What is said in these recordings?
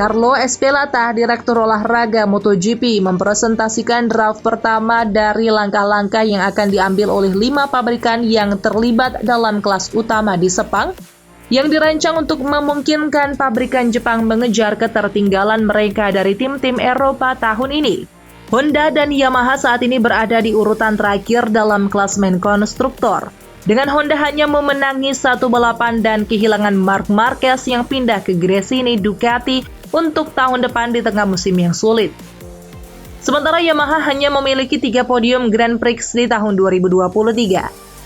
Carlo Espelata, Direktur Olahraga MotoGP, mempresentasikan draft pertama dari langkah-langkah yang akan diambil oleh 5 pabrikan yang terlibat dalam kelas utama di Sepang, yang dirancang untuk memungkinkan pabrikan Jepang mengejar ketertinggalan mereka dari tim-tim Eropa tahun ini. Honda dan Yamaha saat ini berada di urutan terakhir dalam klasemen konstruktor. Dengan Honda hanya memenangi 1 balapan dan kehilangan Marc Marquez yang pindah ke Gresini Ducati untuk tahun depan di tengah musim yang sulit. Sementara Yamaha hanya memiliki 3 podium Grand Prix di tahun 2023.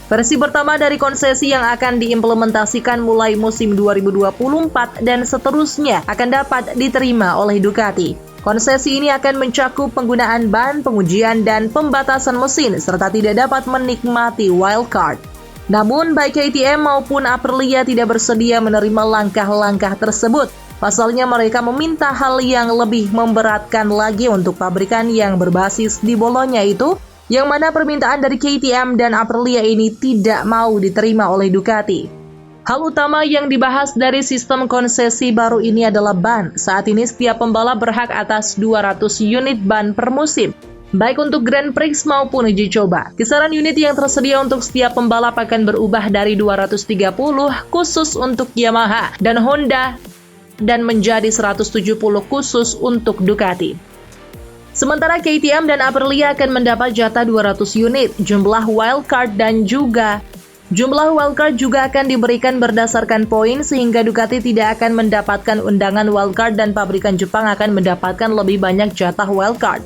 Versi pertama dari konsesi yang akan diimplementasikan mulai musim 2024 dan seterusnya akan dapat diterima oleh Ducati. Konsesi ini akan mencakup penggunaan ban, pengujian, dan pembatasan mesin, serta tidak dapat menikmati wildcard. Namun, baik KTM maupun Aprilia tidak bersedia menerima langkah-langkah tersebut. Pasalnya mereka meminta hal yang lebih memberatkan lagi untuk pabrikan yang berbasis di Bologna itu, yang mana permintaan dari KTM dan Aprilia ini tidak mau diterima oleh Ducati. Hal utama yang dibahas dari sistem konsesi baru ini adalah ban. Saat ini setiap pembalap berhak atas 200 unit ban per musim, baik untuk Grand Prix maupun uji coba. Kisaran unit yang tersedia untuk setiap pembalap akan berubah dari 230 khusus untuk Yamaha dan Honda dan menjadi 170 khusus untuk Ducati. Sementara KTM dan Aprilia akan mendapat jatah 200 unit. Jumlah wildcard juga akan diberikan berdasarkan poin, sehingga Ducati tidak akan mendapatkan undangan wildcard dan pabrikan Jepang akan mendapatkan lebih banyak jatah wildcard.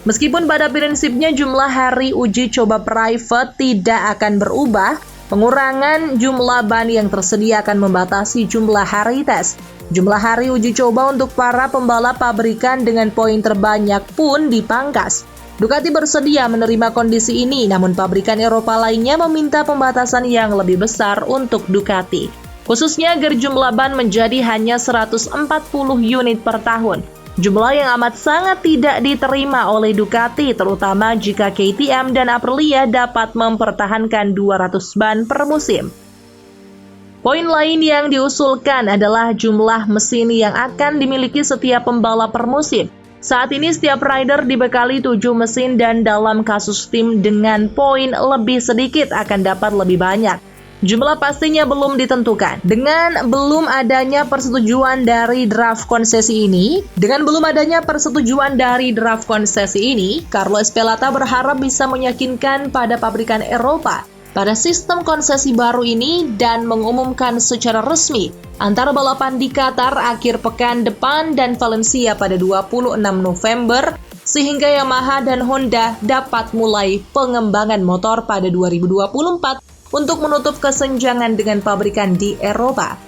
Meskipun pada prinsipnya jumlah hari uji coba private tidak akan berubah, pengurangan jumlah ban yang tersedia akan membatasi jumlah hari tes. Jumlah hari uji coba untuk para pembalap pabrikan dengan poin terbanyak pun dipangkas. Ducati bersedia menerima kondisi ini, namun pabrikan Eropa lainnya meminta pembatasan yang lebih besar untuk Ducati. Khususnya agar jumlah ban menjadi hanya 140 unit per tahun. Jumlah yang amat sangat tidak diterima oleh Ducati, terutama jika KTM dan Aprilia dapat mempertahankan 200 ban per musim. Poin lain yang diusulkan adalah jumlah mesin yang akan dimiliki setiap pembalap per musim. Saat ini setiap rider dibekali 7 mesin dan dalam kasus tim dengan poin lebih sedikit akan dapat lebih banyak. Jumlah pastinya belum ditentukan. Dengan belum adanya persetujuan dari draft konsesi ini, Carlo Espelata berharap bisa meyakinkan pada pabrikan Eropa pada sistem konsesi baru ini dan mengumumkan secara resmi antara balapan di Qatar akhir pekan depan dan Valencia pada 26 November, sehingga Yamaha dan Honda dapat mulai pengembangan motor pada 2024 untuk menutup kesenjangan dengan pabrikan di Eropa.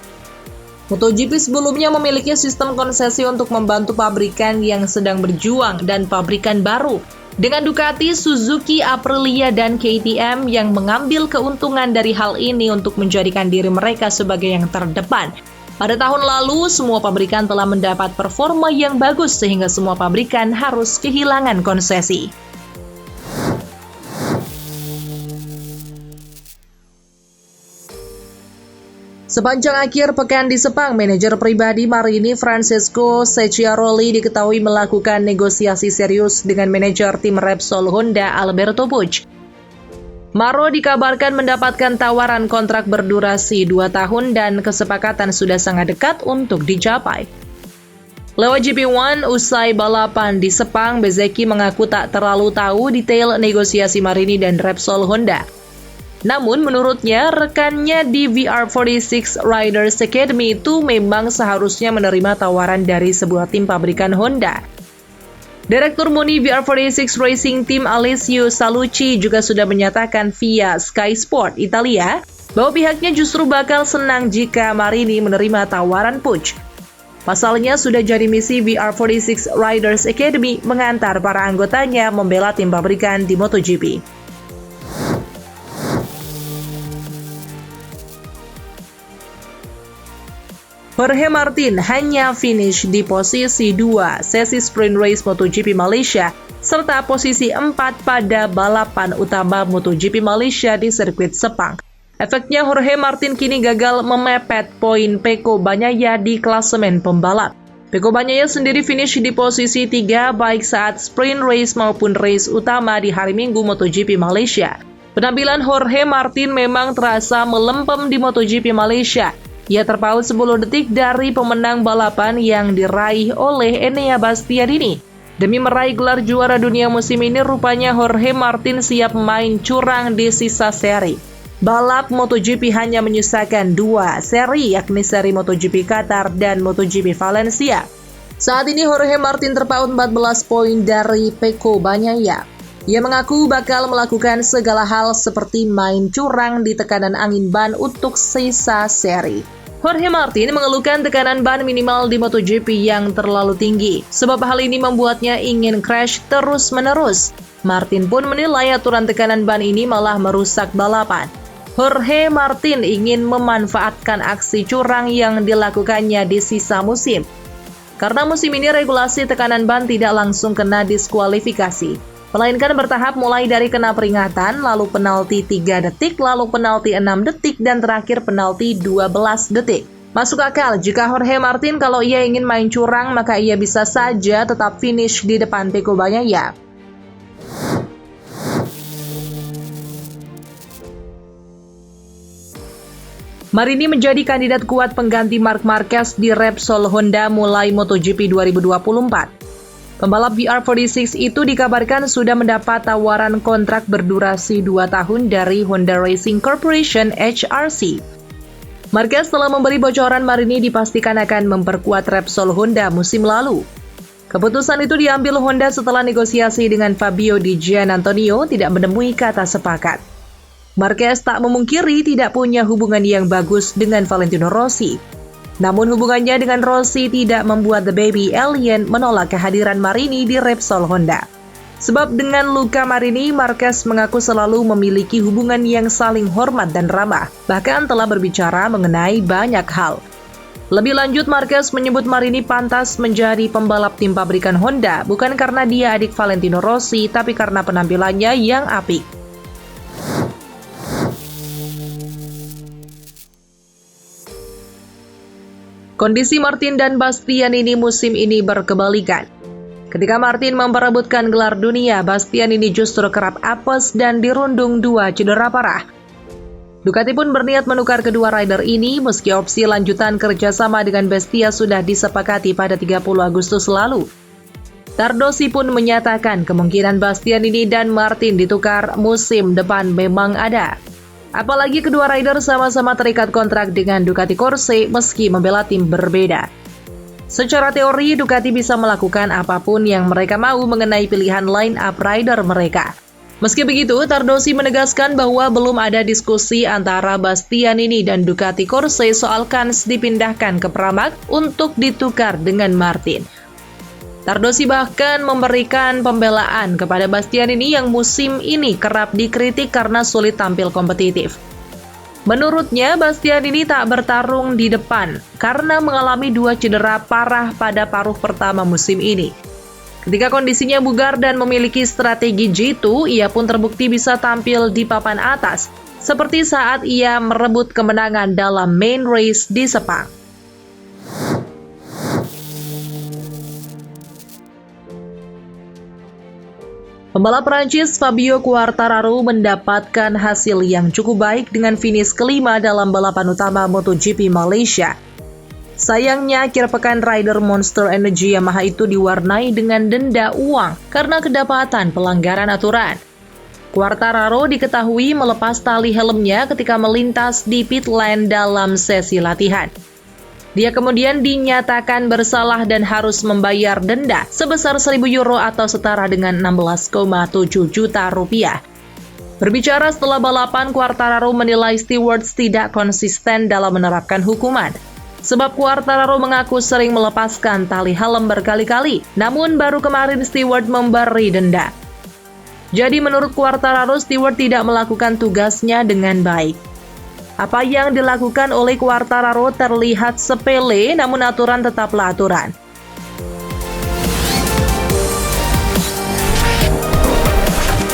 MotoGP sebelumnya memiliki sistem konsesi untuk membantu pabrikan yang sedang berjuang dan pabrikan baru, dengan Ducati, Suzuki, Aprilia, dan KTM yang mengambil keuntungan dari hal ini untuk menjadikan diri mereka sebagai yang terdepan. Pada tahun lalu, semua pabrikan telah mendapat performa yang bagus sehingga semua pabrikan harus kehilangan konsesi. Sepanjang akhir pekan di Sepang, manajer pribadi Marini Francesco Secchiaroli diketahui melakukan negosiasi serius dengan manajer tim Repsol Honda Alberto Puig. Maro dikabarkan mendapatkan tawaran kontrak berdurasi 2 tahun dan kesepakatan sudah sangat dekat untuk dicapai. Lewat GP1 usai balapan di Sepang, Bezzecchi mengaku tak terlalu tahu detail negosiasi Marini dan Repsol Honda. Namun menurutnya, rekannya di VR46 Riders Academy itu memang seharusnya menerima tawaran dari sebuah tim pabrikan Honda. Direktur Muni VR46 Racing Team Alessio Salucci juga sudah menyatakan via Sky Sport Italia bahwa pihaknya justru bakal senang jika Marini menerima tawaran Puig. Pasalnya sudah jadi misi VR46 Riders Academy mengantar para anggotanya membela tim pabrikan di MotoGP. Jorge Martin hanya finish di posisi 2 sesi sprint race MotoGP Malaysia serta posisi 4 pada balapan utama MotoGP Malaysia di sirkuit Sepang. Efeknya Jorge Martin kini gagal memepet poin Pecco Bagnaia di klasemen pembalap. Pecco Bagnaia sendiri finish di posisi 3 baik saat sprint race maupun race utama di hari Minggu MotoGP Malaysia. Penampilan Jorge Martin memang terasa melempem di MotoGP Malaysia. Ia terpaut 10 detik dari pemenang balapan yang diraih oleh Enea Bastianini. Demi meraih gelar juara dunia musim ini, rupanya Jorge Martin siap main curang di sisa seri. Balap MotoGP hanya menyisakan 2 seri, yakni seri MotoGP Qatar dan MotoGP Valencia. Saat ini Jorge Martin terpaut 14 poin dari Pecco Bagnaia. Ia mengaku bakal melakukan segala hal seperti main curang di tekanan angin ban untuk sisa seri. Jorge Martin mengeluhkan tekanan ban minimal di MotoGP yang terlalu tinggi, sebab hal ini membuatnya ingin crash terus-menerus. Martin pun menilai aturan tekanan ban ini malah merusak balapan. Jorge Martin ingin memanfaatkan aksi curang yang dilakukannya di sisa musim. Karena musim ini regulasi tekanan ban tidak langsung kena diskualifikasi, melainkan bertahap mulai dari kena peringatan, lalu penalti 3 detik, lalu penalti 6 detik, dan terakhir penalti 12 detik. Masuk akal jika Jorge Martin kalau ia ingin main curang, maka ia bisa saja tetap finish di depan Pecco Bagnaia. Marini menjadi kandidat kuat pengganti Marc Marquez di Repsol Honda mulai MotoGP 2024. Pembalap VR46 itu dikabarkan sudah mendapat tawaran kontrak berdurasi 2 tahun dari Honda Racing Corporation HRC. Marquez telah memberi bocoran Marini dipastikan akan memperkuat Repsol Honda musim lalu. Keputusan itu diambil Honda setelah negosiasi dengan Fabio Di Giannantonio tidak menemui kata sepakat. Marquez tak memungkiri tidak punya hubungan yang bagus dengan Valentino Rossi. Namun hubungannya dengan Rossi tidak membuat The Baby Alien menolak kehadiran Marini di Repsol Honda. Sebab dengan luka Marini, Marquez mengaku selalu memiliki hubungan yang saling hormat dan ramah, bahkan telah berbicara mengenai banyak hal. Lebih lanjut, Marquez menyebut Marini pantas menjadi pembalap tim pabrikan Honda, bukan karena dia adik Valentino Rossi, tapi karena penampilannya yang apik. Kondisi Martin dan Bastianini musim ini berkebalikan. Ketika Martin memperebutkan gelar dunia, Bastianini justru kerap apes dan dirundung 2 cedera parah. Ducati pun berniat menukar kedua rider ini meski opsi lanjutan kerjasama dengan Bestia sudah disepakati pada 30 Agustus lalu. Tardosi pun menyatakan kemungkinan Bastianini dan Martin ditukar musim depan memang ada. Apalagi kedua rider sama-sama terikat kontrak dengan Ducati Corse meski membela tim berbeda. Secara teori, Ducati bisa melakukan apapun yang mereka mau mengenai pilihan line-up rider mereka. Meski begitu, Tardosi menegaskan bahwa belum ada diskusi antara Bastianini dan Ducati Corse soal kans dipindahkan ke Pramac untuk ditukar dengan Martin. Tardosi bahkan memberikan pembelaan kepada Bastianini yang musim ini kerap dikritik karena sulit tampil kompetitif. Menurutnya, Bastianini tak bertarung di depan karena mengalami 2 cedera parah pada paruh pertama musim ini. Ketika kondisinya bugar dan memiliki strategi jitu, ia pun terbukti bisa tampil di papan atas, seperti saat ia merebut kemenangan dalam main race di Sepang. Pembalap Prancis Fabio Quartararo mendapatkan hasil yang cukup baik dengan finish kelima dalam balapan utama MotoGP Malaysia. Sayangnya, akhir pekan rider Monster Energy Yamaha itu diwarnai dengan denda uang karena kedapatan pelanggaran aturan. Quartararo diketahui melepas tali helmnya ketika melintas di pit lane dalam sesi latihan. Dia kemudian dinyatakan bersalah dan harus membayar denda sebesar 1.000 euro atau setara dengan 16,7 juta rupiah. Berbicara setelah balapan, Quartararo menilai stewards tidak konsisten dalam menerapkan hukuman. Sebab Quartararo mengaku sering melepaskan tali helm berkali-kali, namun baru kemarin steward memberi denda. Jadi menurut Quartararo, steward tidak melakukan tugasnya dengan baik. Apa yang dilakukan oleh Quartararo terlihat sepele, namun aturan tetaplah aturan.